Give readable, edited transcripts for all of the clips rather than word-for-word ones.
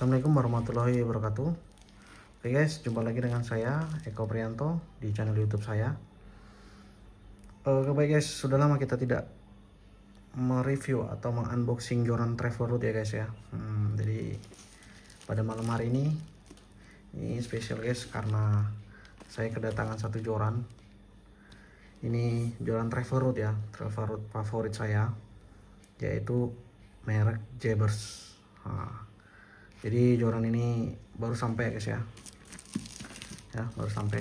Assalamualaikum warahmatullahi wabarakatuh. Oke guys, jumpa lagi dengan saya Eko Prianto di channel YouTube saya. Baik guys, sudah lama kita tidak mereview atau mengunboxing joran travel route ya guys ya. Jadi pada malam hari ini spesial guys karena saya kedatangan satu joran. Ini joran travel route ya, travel route favorit saya, yaitu merek Jaybirds. Jadi joran ini baru sampai ya guys ya, baru sampai.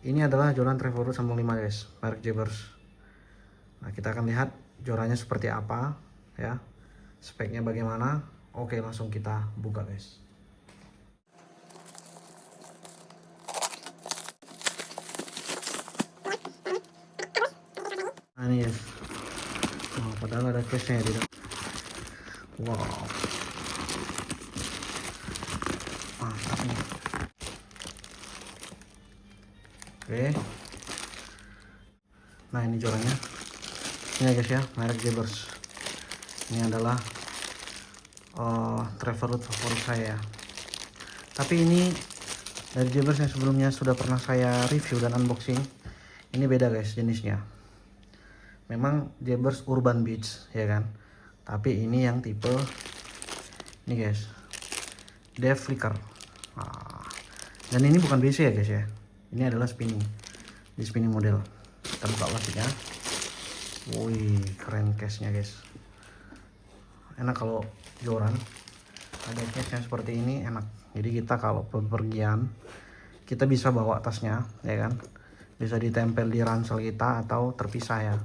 Ini adalah joran travel route 95 guys, merek Jaybirds. Nah, kita akan lihat jorannya seperti apa ya, speknya bagaimana. Oke, langsung kita buka guys. Nah ini guys, padahal ada case-nya ya di dalam. Wow, mantap nih. Oke, nah ini jorannya. Ini ya guys ya, merek Jaybirds. Ini adalah travel route favorit saya. Tapi ini dari Jaybirds yang sebelumnya sudah pernah saya review dan unboxing. Ini beda guys jenisnya. Memang Jaybirds Urban Beach ya kan. Tapi ini yang tipe ini guys, Def Flicker. Dan ini bukan BC ya guys ya. Ini adalah spinning. Di spinning model. Kita buka plastiknya. Wih, keren case-nya guys. Enak kalau joran ada case-nya seperti ini, enak. Jadi kita kalau bepergian kita bisa bawa tasnya ya kan. Bisa ditempel di ransel kita atau terpisah ya.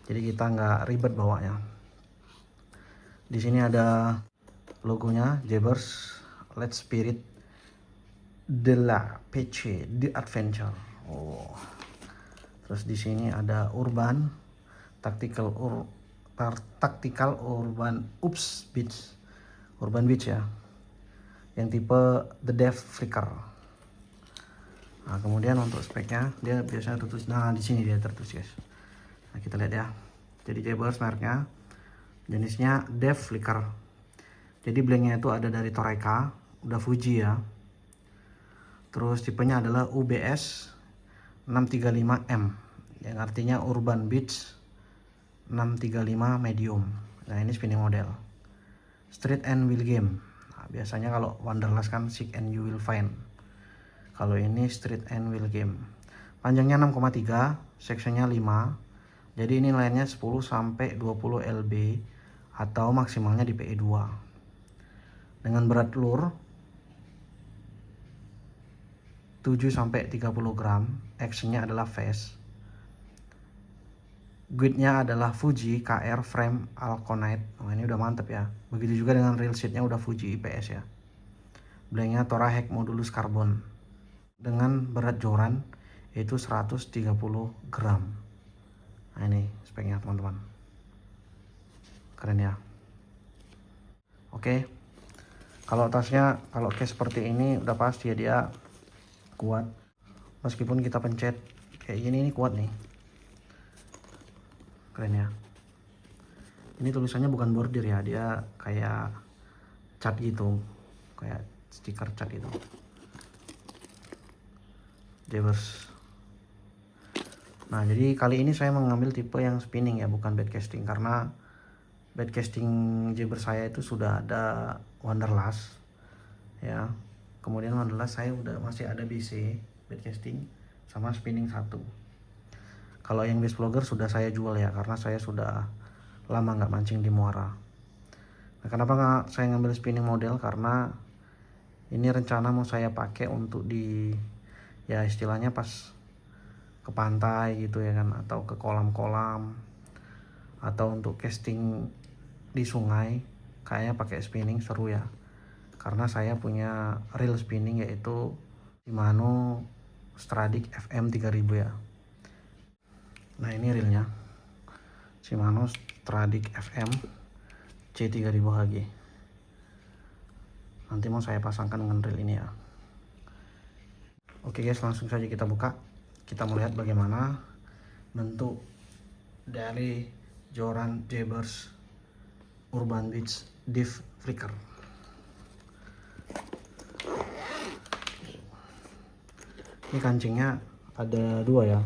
Jadi kita nggak ribet bawanya. Di sini ada logonya Jaybirds Let's Spirit de la PC The Adventure. Terus di sini ada Urban Tactical Urban Beach ya, yang tipe The Def Flicker. Nah, kemudian untuk speknya dia biasanya tertulis, nah di sini dia tertulis guys. Nah, kita lihat ya. Jadi Jaybirds mereknya, jenisnya Def Flicker. Jadi blanknya itu ada dari Toreca, udah Fuji ya. Terus tipenya adalah UBS 635M, yang artinya Urban Beach 635 medium. Nah, ini spinning model. Street and wheel game. Nah, biasanya kalau Wanderlust kan Seek and You Will Find. Kalau ini Street and wheel game. Panjangnya 6,3, sectionnya 5. Jadi ini lainnya 10 sampai 20 lb atau maksimalnya di PE2. Dengan berat lure 7 sampai 30 gram, actionnya adalah fast. Guide-nya adalah Fuji KR frame Alconite. Oh, ini udah mantep ya. Begitu juga dengan rail seat-nya udah Fuji IPS ya. Blanknya Torahek modulus karbon. Dengan berat joran yaitu 130 gram. Nah, ini speknya teman-teman. Keren ya. Oke. Kalau tasnya, kalau case seperti ini udah pasti ya dia kuat. Meskipun kita pencet kayak gini, ini kuat nih. Keren ya. Ini tulisannya bukan bordir ya, dia kayak cat gitu, kayak stiker cat gitu. Jaybirds. Nah, jadi kali ini saya mengambil tipe yang spinning ya, bukan bed casting, karena bed casting Jaybirds saya itu sudah ada Wanderlust ya. Kemudian Wanderlust saya masih ada BC bed casting sama spinning 1. Kalau yang Beast Vlogger sudah saya jual ya, karena saya sudah lama nggak mancing di muara. Nah, kenapa nggak saya ngambil spinning model? Karena ini rencana mau saya pakai untuk ya istilahnya pas ke pantai gitu ya kan, atau ke kolam-kolam, atau untuk casting di sungai. Kayaknya pakai spinning seru ya, karena saya punya reel spinning yaitu Shimano Stradic FM 3000 ya. Nah, ini reelnya Shimano Stradic FM C3000HG. Nanti mau saya pasangkan dengan reel ini ya. Oke guys, langsung saja kita buka. Kita melihat bagaimana bentuk dari joran Jaybirds Urban Beach Def Flicker. Ini kancingnya ada dua ya,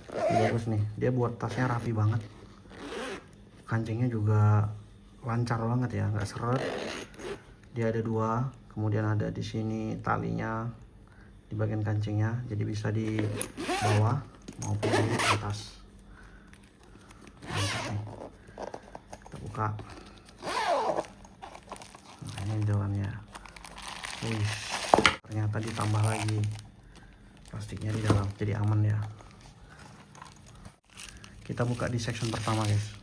bagus nih, dia buat tasnya rapi banget. Kancingnya juga lancar banget ya, nggak seret. Dia ada dua, kemudian ada di sini talinya di bagian kancingnya, jadi bisa di bawah maupun di atas. Mantap nih. Kita buka. Nah, ini dalamnya. Wih, ternyata ditambah lagi plastiknya di dalam, jadi aman ya. Kita buka di section pertama guys.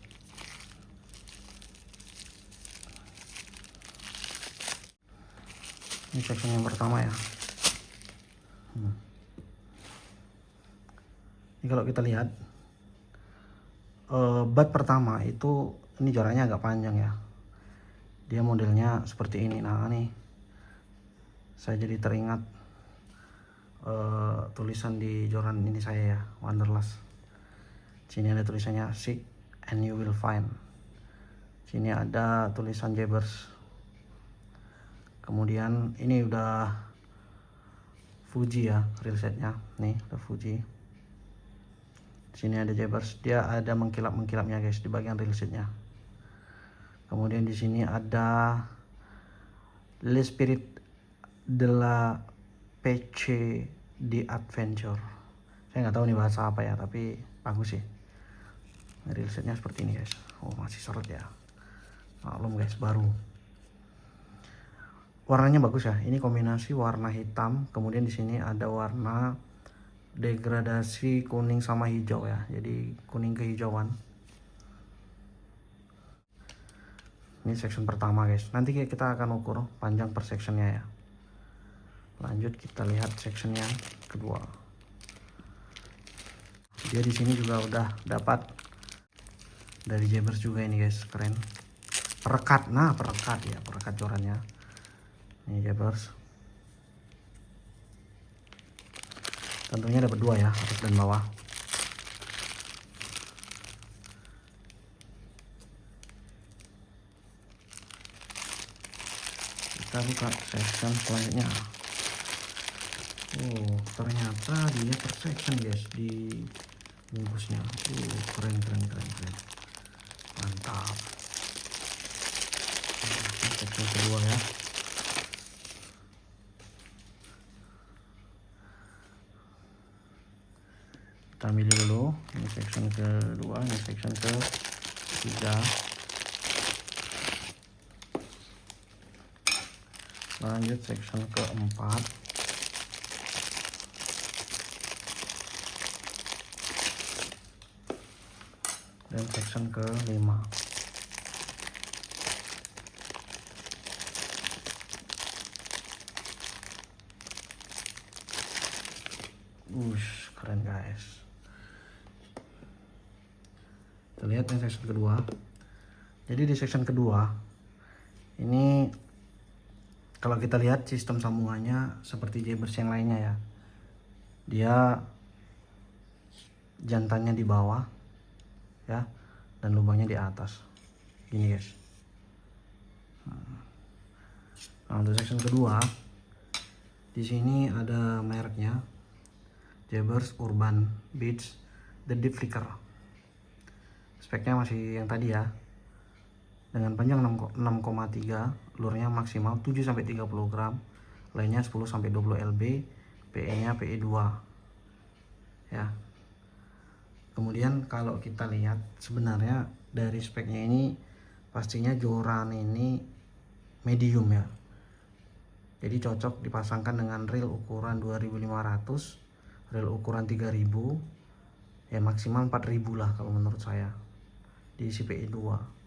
Ini section yang pertama ya. Ini kalau kita lihat bat pertama itu, ini jaraknya agak panjang ya. Dia modelnya seperti ini. Nah nih, saya jadi teringat tulisan di joran ini saya ya, Wanderlust. Sini ada tulisannya seek and you will find. Sini ada tulisan Jaybirds. Kemudian ini udah Fuji ya, reel setnya nih udah Fuji. Sini ada Jaybirds, dia ada mengkilap-mengkilapnya guys di bagian reel setnya. Kemudian di sini ada L'Esprit de la Pêche di Adventure. Saya nggak tahu nih bahasa apa ya, tapi bagus sih. Reel setnya seperti ini guys. Oh masih seret ya, maklum guys, baru. Warnanya bagus ya. Ini kombinasi warna hitam, kemudian di sini ada warna degradasi kuning sama hijau ya. Jadi kuning kehijauan. Ini section pertama guys. Nanti kita akan ukur panjang per sectionnya ya. Lanjut kita lihat section yang kedua. Dia di sini juga udah dapat dari Jaybirds juga ini guys, keren. Perekat, nah perekat ya, perekat jorannya. Ini Jaybirds. Tentunya dapat dua ya, atas dan bawah. Kita buka section selanjutnya. Oh ternyata dia per section guys di bungkusnya. Keren. Mantap. Ini section kedua ya. Kita ambil dulu. Ini section kedua, ini section ketiga. Lanjut section keempat. Dan section kelima. Keren guys. Kita lihat yang section kedua. Jadi di section kedua ini kalau kita lihat sistem sambungannya seperti Jaybirds yang lainnya ya. Dia jantannya di bawah ya, dan lubangnya di atas. Gini guys. Nah, untuk section kedua di sini ada mereknya, Jaybirds Urban Beats The Deep Flicker. Speknya masih yang tadi ya, dengan panjang 6,3, lurnya maksimal 7-30 gram, lainnya 10-20 lb, PE nya PE 2 ya. Kemudian kalau kita lihat sebenarnya dari speknya ini pastinya joran ini medium ya, jadi cocok dipasangkan dengan reel ukuran 2500, reel ukuran 3000 ya, maksimal 4000 lah kalau menurut saya, diisi PE 2.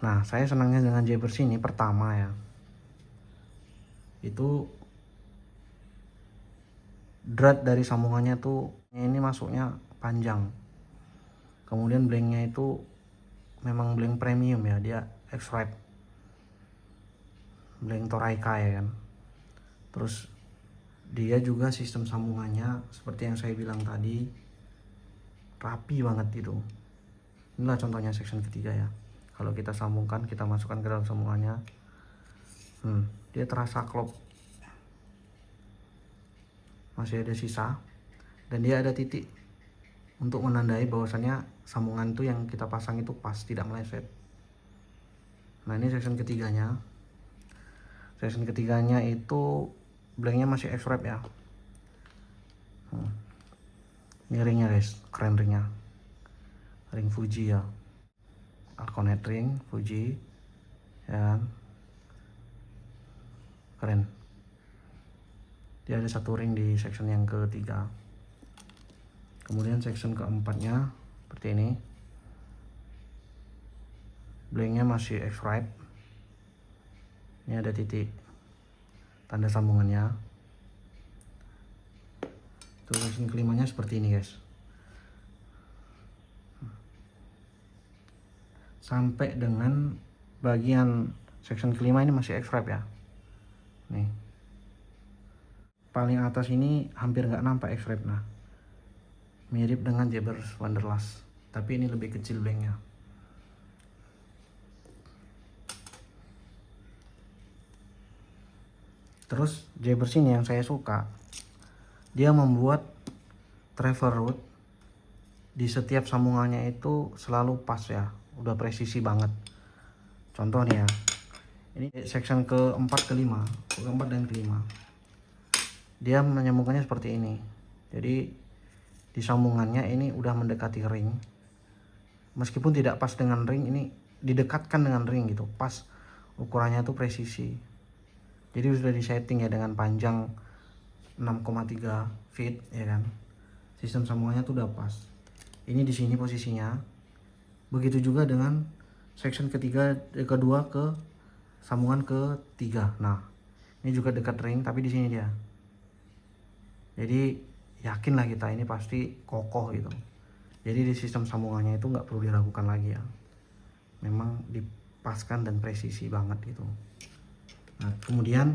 Nah, saya senangnya dengan Jaybirds ini pertama ya, itu drat dari sambungannya tuh ini masuknya panjang. Kemudian blanknya itu memang blank premium ya, dia X-Rite blank Toraika ya kan. Terus dia juga sistem sambungannya seperti yang saya bilang tadi, rapi banget gitu. Inilah contohnya section ketiga ya. Kalau kita sambungkan, kita masukkan ke dalam sambungannya, dia terasa klop. masih ada sisa, dan dia ada titik untuk menandai bahwasannya sambungan itu yang kita pasang itu pas, tidak meleset. Nah ini section ketiganya. Section ketiganya itu blanknya masih X-wrap ya. Ini ringnya guys, keren ringnya, ring Fuji ya, Arconet ring Fuji ya, keren. Dia ada satu ring di section yang ketiga. Kemudian section keempatnya seperti ini, blanknya masih X-wrap. Ini ada titik tanda sambungannya. Tuh section kelimanya seperti ini guys. Sampai dengan bagian section kelima ini masih X-wrap ya. Nih, paling atas ini hampir nggak nampak X-wrap. Nah, mirip dengan Jaybird Wanderlust, tapi ini lebih kecil blanknya. Terus Jaybird ini yang saya suka, dia membuat travel route di setiap sambungannya itu selalu pas ya, udah presisi banget. Contoh nih ya, ini section keempat, kelima, keempat dan kelima, dia menyambungkannya seperti ini. Jadi di sambungannya ini udah mendekati ring, meskipun tidak pas dengan ring, ini didekatkan dengan ring gitu, pas ukurannya tuh presisi. Jadi sudah disetting ya dengan panjang 6,3 feet ya kan. Sistem sambungannya tuh udah pas. Ini di sini posisinya. Begitu juga dengan section kedua ke sambungan ketiga. Nah, ini juga dekat ring tapi di sini dia. Jadi yakinlah kita ini pasti kokoh gitu. Jadi di sistem sambungannya itu nggak perlu diragukan lagi ya. Memang dipaskan dan presisi banget gitu. Nah, kemudian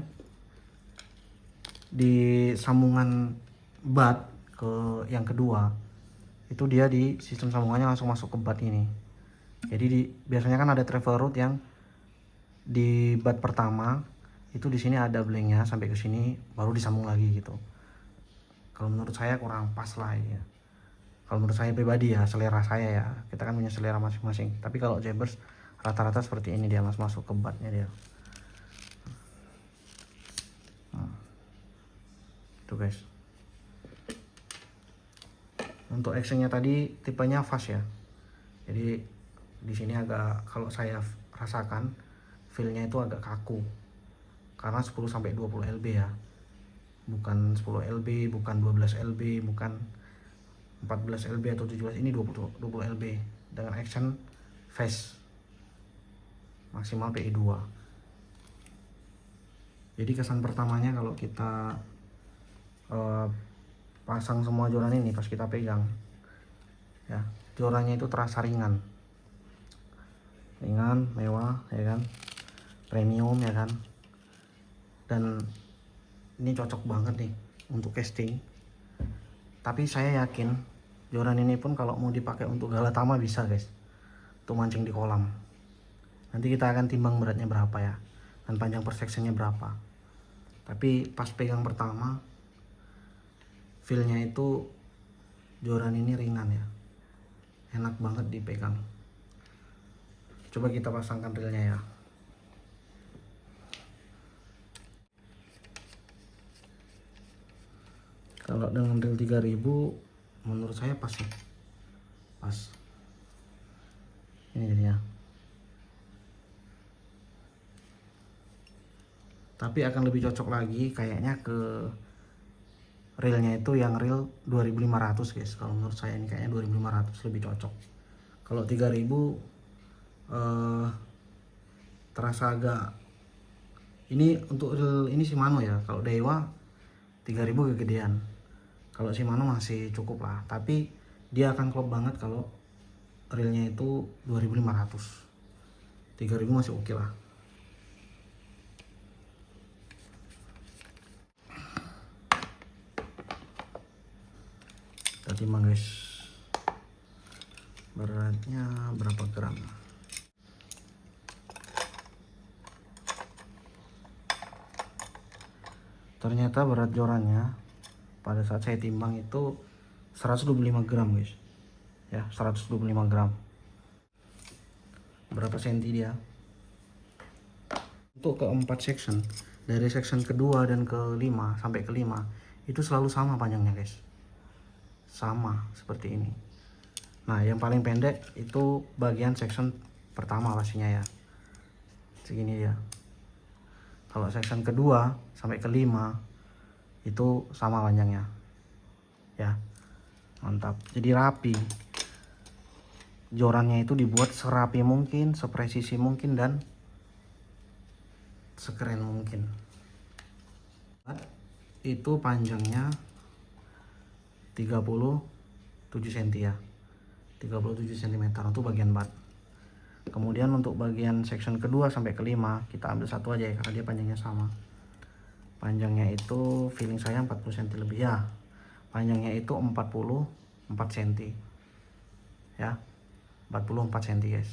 di sambungan bat ke yang kedua itu dia di sistem sambungannya langsung masuk ke bat ini. Jadi biasanya kan ada travel route yang di bat pertama itu di sini ada blanknya sampai ke sini baru disambung lagi gitu. Kalau menurut saya kurang pas lah ya. Kalau menurut saya pribadi ya, selera saya ya, kita kan punya selera masing-masing. Tapi kalau Jaybird rata-rata seperti ini, dia langsung masuk ke batnya dia. Tuh guys. Untuk actionnya tadi tipenya fast ya. Jadi di sini agak, kalau saya rasakan feelnya itu agak kaku. Karena 10 sampai 20 lb ya. Bukan 10 lb, bukan 12 lb, bukan 14 lb atau 17, ini 20 lb dengan action fast maksimal PI 2. Jadi kesan pertamanya kalau kita pasang semua joran ini, pas kita pegang ya, jorannya itu terasa ringan, mewah ya kan, premium ya kan. Dan ini cocok banget nih untuk casting. Tapi saya yakin joran ini pun kalau mau dipakai untuk galatama bisa guys, untuk mancing di kolam. Nanti kita akan timbang beratnya berapa ya, dan panjang per sectionnya berapa. Tapi pas pegang pertama, feelnya itu joran ini ringan ya, enak banget dipegang. Coba kita pasangkan reelnya ya. Kalau dengan reel 3000 menurut saya pas sih, pas ini jadinya. Tapi akan lebih cocok lagi kayaknya ke reelnya itu yang reel 2500 guys. Kalau menurut saya ini kayaknya 2500 lebih cocok. Kalau 3000 terasa agak, ini untuk reel ini Shimano ya. Kalau Daiwa 3000 kegedean. Kalau Shimano masih cukup lah, tapi dia akan klop banget kalau reelnya itu 2500. 3000 masih oke lah. Kita timbang guys, beratnya berapa gram. Ternyata berat jorannya pada saat saya timbang itu 125 gram guys ya, 125 gram. Berapa senti dia? Untuk keempat section, dari section kedua dan kelima sampai kelima itu selalu sama panjangnya guys, sama seperti ini. Nah yang paling pendek itu bagian section pertama pastinya ya, segini ya. Kalau section kedua sampai kelima itu sama panjangnya ya, mantap. Jadi rapi, jorannya itu dibuat serapi mungkin, sepresisi mungkin, dan sekeren mungkin. Itu panjangnya 37 cm ya, 37 cm untuk bagian bat. Kemudian untuk bagian section kedua sampai kelima kita ambil satu aja ya, karena dia panjangnya sama. Panjangnya itu feeling saya 40 cm lebih ya, panjangnya itu 44 cm ya, 44 cm guys.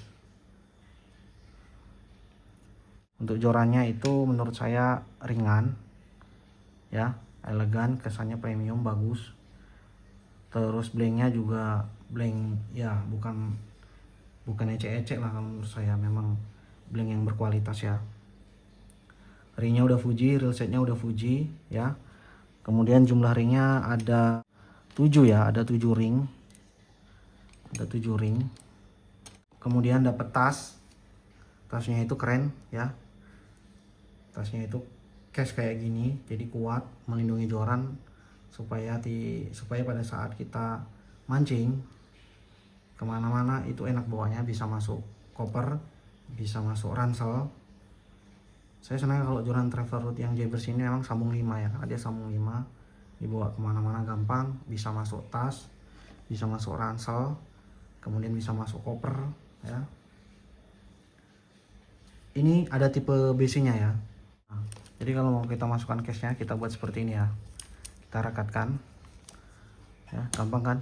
Untuk jorannya itu menurut saya ringan ya, elegan, kesannya premium, bagus. Terus blanknya juga blank ya, bukan ecek-ecek lah kalau menurut saya, memang blank yang berkualitas ya. Ringnya udah Fuji, reel setnya udah Fuji ya. Kemudian jumlah ringnya ada 7 ya, ada 7 ring, ada 7 ring. Kemudian dapat tasnya itu keren ya, tasnya itu cash kayak gini, jadi kuat, melindungi joran supaya pada saat kita mancing kemana-mana itu enak bawanya, bisa masuk koper, bisa masuk ransel. Saya senang kalau joran Traveler Root yang Jebers ini memang sambung 5 ya, karena dia sambung 5, dibawa kemana-mana gampang, bisa masuk tas, bisa masuk ransel, kemudian bisa masuk koper ya. Ini ada tipe BC nya ya. Nah, jadi kalau mau kita masukkan case-nya, kita buat seperti ini ya, kita rekatkan ya, gampang kan.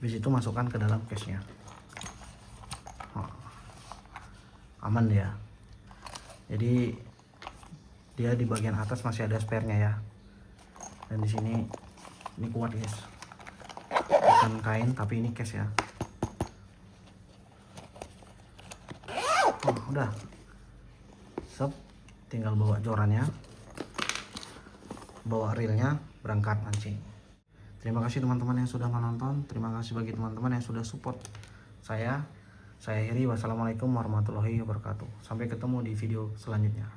Habis itu masukkan ke dalam case-nya. Oh, aman ya. Jadi dia di bagian atas masih ada spare-nya ya, dan di sini ini kuat guys, bukan kain tapi ini case ya. Udah sep, tinggal bawa jorannya, bawa reelnya, berangkat mancing. Terima kasih teman-teman yang sudah menonton, terima kasih bagi teman-teman yang sudah support saya akhiri. Wassalamualaikum warahmatullahi wabarakatuh. Sampai ketemu di video selanjutnya.